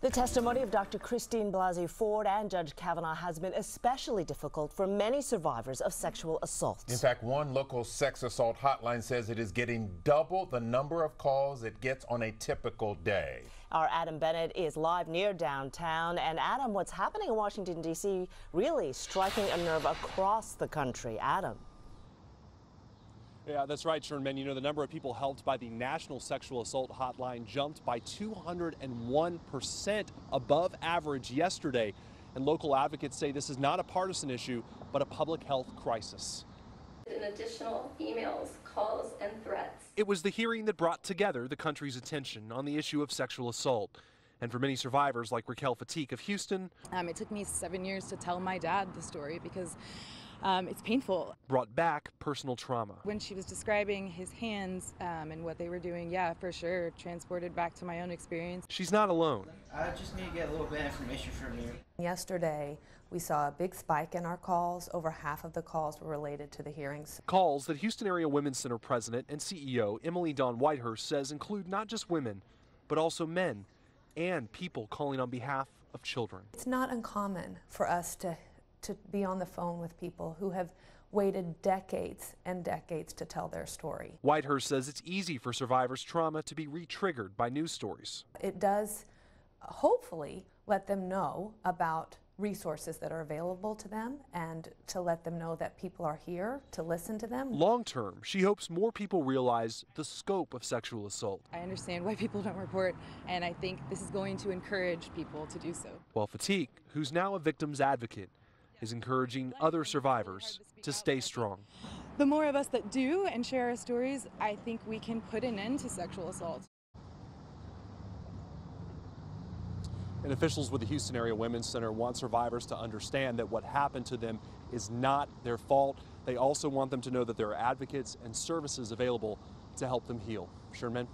The testimony of Dr. Christine Blasey Ford and Judge Kavanaugh has been especially difficult for many survivors of sexual assault. In fact, one local sex assault hotline says it is getting double the number of calls it gets on a typical day. Our Adam Bennett is live near downtown. And Adam, what's happening in Washington, D.C. really striking a nerve across the country. Adam. Yeah, that's right, Sherman. You know, the number of people helped by the National Sexual Assault Hotline jumped by 201% above average yesterday. And local advocates say this is not a partisan issue, but a public health crisis. And additional emails, calls, and threats. It was the hearing that brought together the country's attention on the issue of sexual assault. And for many survivors like Raquel Fatigue of Houston, it took me 7 years to tell my dad the story because it's painful. Brought back personal trauma. When she was describing his hands and what they were doing, yeah, for sure, transported back to my own experience. She's not alone. I just need to get a little bit of information from you. Yesterday, we saw a big spike in our calls. Over half of the calls were related to the hearings. Calls that Houston Area Women's Center President and CEO Emily Dawn Whitehurst says include not just women, but also men and people calling on behalf of children. It's not uncommon for us to be on the phone with people who have waited decades and decades to tell their story. Whitehurst says it's easy for survivors' trauma to be re-triggered by news stories. It does hopefully let them know about resources that are available to them and to let them know that people are here to listen to them. Long term, she hopes more people realize the scope of sexual assault. I understand why people don't report, and I think this is going to encourage people to do so. While Fatigue, who's now a victim's advocate, is encouraging other survivors to stay strong. The more of us that do and share our stories, I think we can put an end to sexual assault. And officials with the Houston Area Women's Center want survivors to understand that what happened to them is not their fault. They also want them to know that there are advocates and services available to help them heal. Sherman?